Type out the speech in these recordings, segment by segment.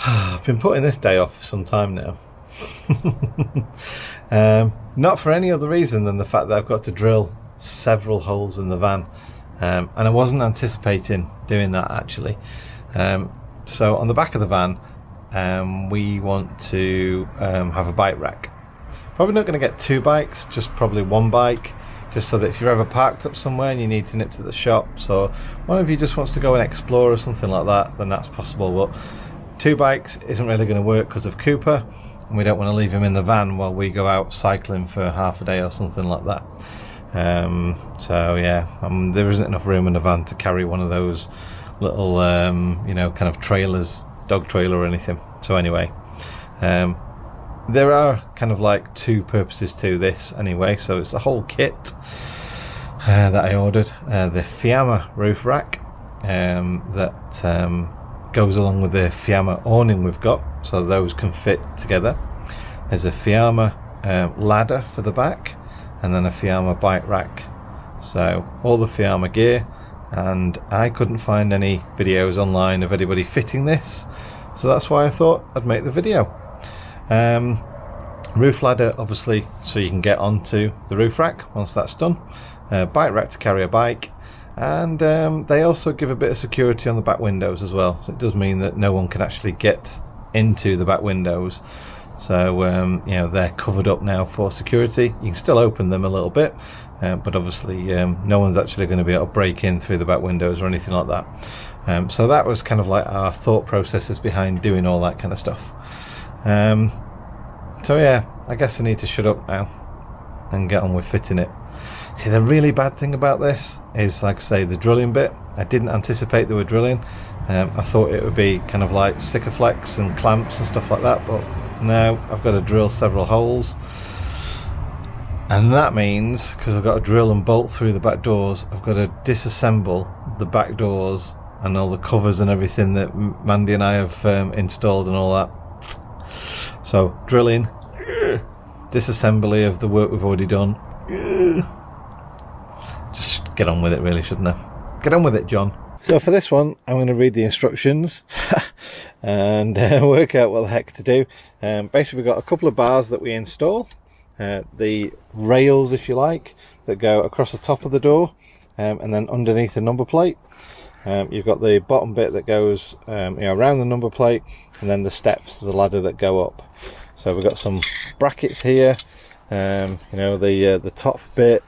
I've been putting this day off for some time now. Not for any other reason than the fact that I've got to drill several holes in the van, and I wasn't anticipating doing that actually. So on the back of the van, we want to have a bike rack. Probably not going to get two bikes, just probably one bike, just so that if you're ever parked up somewhere and you need to nip to the shops, or one of you just wants to go and explore or something like that, then that's possible. But two bikes isn't really going to work because of Cooper, and we don't want to leave him in the van while we go out cycling for half a day or something like that. So yeah, there isn't enough room in the van to carry one of those little you know, kind of trailers, dog trailer or anything. So anyway, there are kind of like two purposes to this anyway. So it's the whole kit that I ordered, the Fiamma roof rack that goes along with the Fiamma awning we've got, so those can fit together. There's a Fiamma ladder for the back, and then a Fiamma bike rack. So all the Fiamma gear, and I couldn't find any videos online of anybody fitting this, so that's why I thought I'd make the video. Roof ladder obviously so you can get onto the roof rack once that's done, bike rack to carry a bike, and they also give a bit of security on the back windows as well, so it does mean that no one can actually get into the back windows. So you know, they're covered up now for security. You can still open them a little bit, but obviously no one's actually going to be able to break in through the back windows or anything like that. So that was kind of like our thought processes behind doing all that kind of stuff. So yeah, I guess I need to shut up now and get on with fitting it. See, the really bad thing about this is, like I say, the drilling bit. I didn't anticipate they were drilling. I thought it would be kind of like Sikaflex and clamps and stuff like that, but no, I've got to drill several holes, and that means, because I've got to drill and bolt through the back doors, I've got to disassemble the back doors and all the covers and everything that Mandy and I have installed and all that. So drilling, disassembly of the work we've already done. Just get on with it really, shouldn't I? Get on with it, John. So for this one, I'm going to read the instructions and work out what the heck to do. Basically, we've got a couple of bars that we install, the rails, if you like, that go across the top of the door, and then underneath the number plate. You've got the bottom bit that goes you know, around the number plate, and then the steps to the ladder that go up. So we've got some brackets here, you know, the top bit,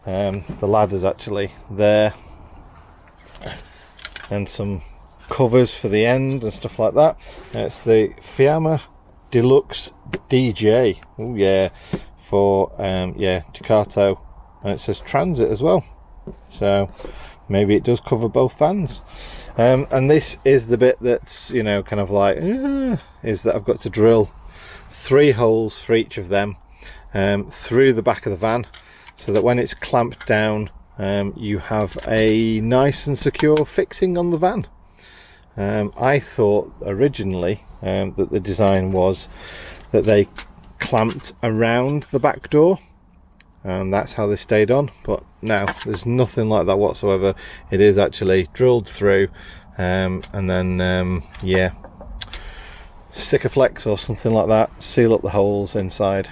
the ladder's actually there, and some covers for the end and stuff like that. It's the Fiamma Deluxe DJ. Oh yeah, for yeah, Ducato, and it says Transit as well, so maybe it does cover both vans. And this is the bit that's, you know, kind of like is that I've got to drill 3 holes for each of them through the back of the van, so that when it's clamped down, you have a nice and secure fixing on the van. I thought originally that the design was that they clamped around the back door, and that's how they stayed on, but no, there's nothing like that whatsoever. It is actually drilled through, and then yeah, Sikaflex or something like that, seal up the holes inside.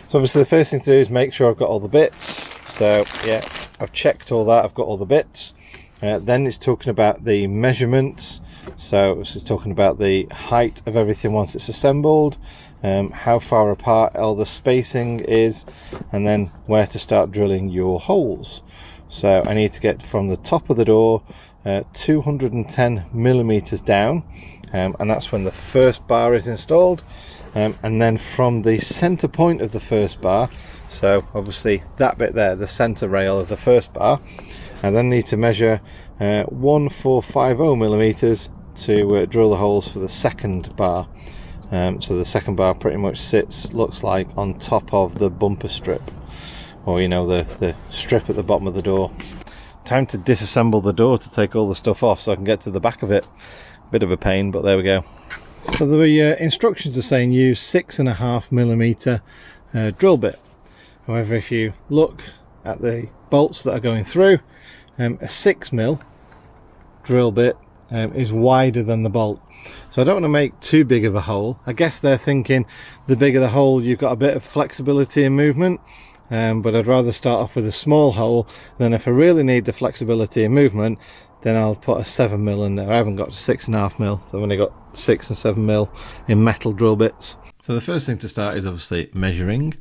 So obviously the first thing to do is make sure I've got all the bits. So yeah, I've checked all that, I've got all the bits. Then it's talking about the measurements, so it's talking about the height of everything once it's assembled, how far apart all the spacing is, and then where to start drilling your holes. So I need to get from the top of the door 210 millimeters down, and that's when the first bar is installed, and then from the center point of the first bar, so obviously that bit there, the center rail of the first bar, and then need to measure 1450 millimeters to drill the holes for the second bar. So the second bar pretty much sits, looks like, on top of the bumper strip, or you know, the strip at the bottom of the door. Time to disassemble the door to take all the stuff off so I can get to the back of it. Bit of a pain, but there we go. So the instructions are saying use 6.5 millimeter drill bit. However, if you look at the bolts that are going through, a 6 mil drill bit is wider than the bolt. So I don't want to make too big of a hole. I guess they're thinking the bigger the hole, you've got a bit of flexibility and movement. But I'd rather start off with a small hole. Then if I really need the flexibility and movement, then I'll put a 7mm in there. I haven't got to 6.5mm, so I've only got 6 and 7mm in metal drill bits. So the first thing to start is obviously measuring.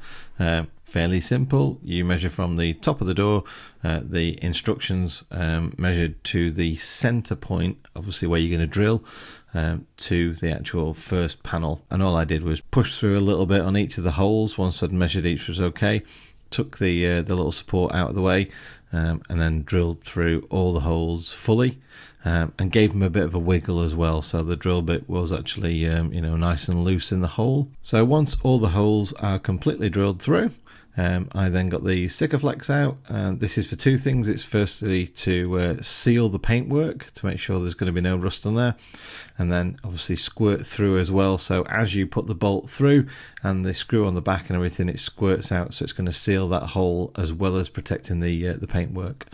Fairly simple. You measure from the top of the door, the instructions measured to the center point, obviously where you're going to drill, to the actual first panel. And all I did was push through a little bit on each of the holes. Once I'd measured each was okay, took the little support out of the way, and then drilled through all the holes fully, and gave them a bit of a wiggle as well, so the drill bit was actually you know, nice and loose in the hole. So once all the holes are completely drilled through, I then got the sticker flex out, and this is for two things. It's firstly to seal the paintwork to make sure there's going to be no rust on there, and then obviously squirt through as well, so as you put the bolt through and the screw on the back and everything, it squirts out, so it's going to seal that hole as well as protecting the paintwork.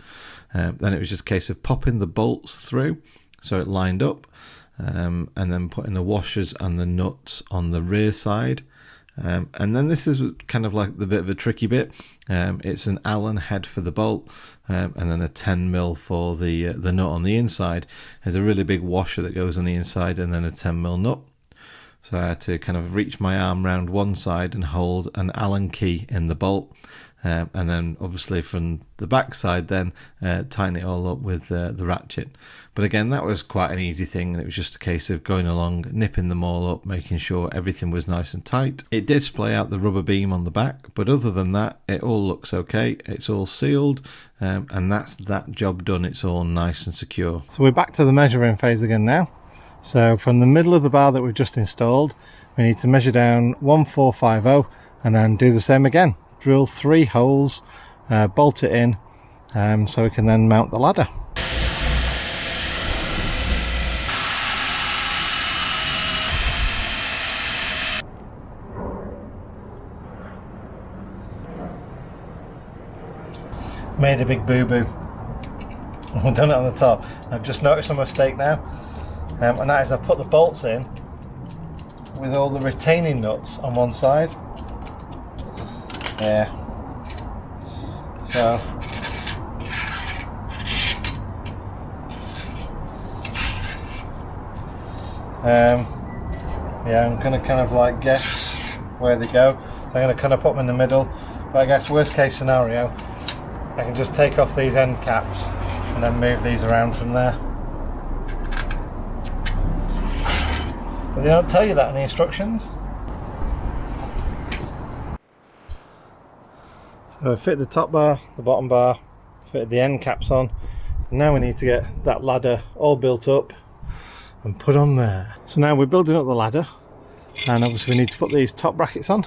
Then it was just a case of popping the bolts through so it lined up, and then putting the washers and the nuts on the rear side. And then this is kind of like the bit of a tricky bit. It's an Allen head for the bolt, and then a 10mm for the nut on the inside. There's a really big washer that goes on the inside, and then a 10mm nut. So I had to kind of reach my arm round one side and hold an Allen key in the bolt, and then obviously from the back side then tighten it all up with the ratchet. But again, that was quite an easy thing, and it was just a case of going along, nipping them all up, making sure everything was nice and tight. It did splay out the rubber beam on the back, but other than that, it all looks okay. It's all sealed, and that's that job done. It's all nice and secure. So we're back to the measuring phase again now. So from the middle of the bar that we've just installed, we need to measure down 1450 and then do the same again. Drill 3 holes, bolt it in, so we can then mount the ladder. Made a big boo-boo. I've done it on the top. I've just noticed a mistake now, and that is I put the bolts in with all the retaining nuts on one side. Yeah. So yeah, I'm gonna kind of like guess where they go. So I'm gonna kind of put them in the middle. But I guess worst case scenario, I can just take off these end caps and then move these around from there. But they don't tell you that in the instructions. So I fit the top bar, the bottom bar, fitted the end caps on. Now we need to get that ladder all built up and put on there. So now we're building up the ladder, and obviously we need to put these top brackets on.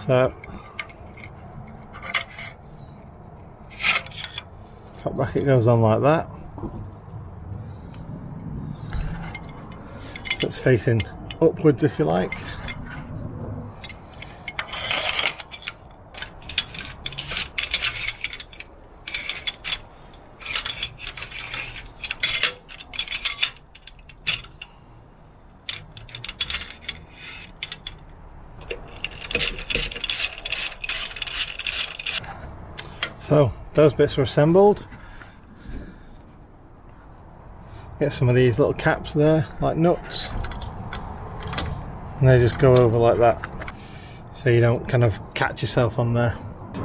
So top bracket goes on like that. So it's facing upwards if you like. So those bits are assembled. Get some of these little caps there, like nuts, and they just go over like that, so you don't kind of catch yourself on there.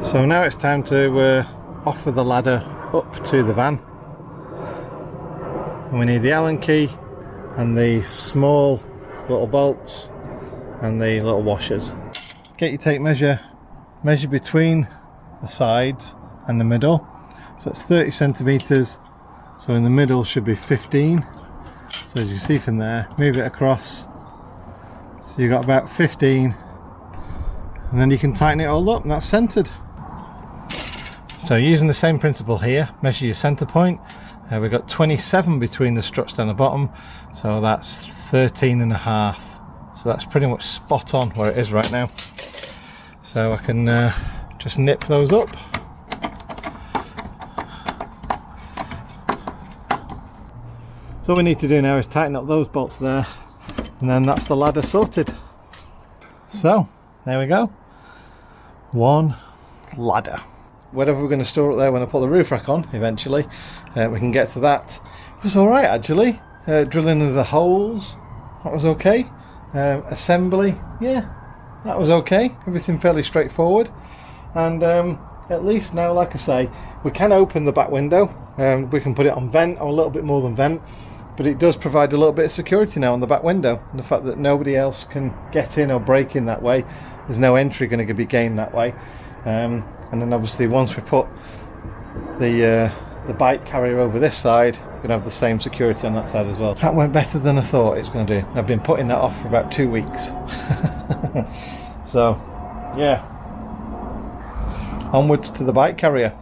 So now it's time to offer the ladder up to the van, and we need the Allen key and the small little bolts and the little washers. Get your tape measure, measure between the sides and the middle, so it's 30 centimeters. So in the middle should be 15. So as you see from there, move it across. So you've got about 15, and then you can tighten it all up, and that's centered. So using the same principle here, measure your center point. We've got 27 between the struts down the bottom, so that's 13.5. So that's pretty much spot on where it is right now. So I can just nip those up. So all we need to do now is tighten up those bolts there, and then that's the ladder sorted. So there we go, one ladder. Whatever we're going to store it there when I put the roof rack on eventually, we can get to that. It was alright actually. Drilling of the holes, that was okay. Assembly, yeah, that was okay. Everything fairly straightforward. And at least now, like I say, we can open the back window. We can put it on vent, or a little bit more than vent, but it does provide a little bit of security now on the back window. And the fact that nobody else can get in or break in that way, there's no entry going to be gained that way. And then obviously once we put the bike carrier over this side, we're going to have the same security on that side as well. That went better than I thought it was going to do. I've been putting that off for about 2 weeks. So yeah, onwards to the bike carrier.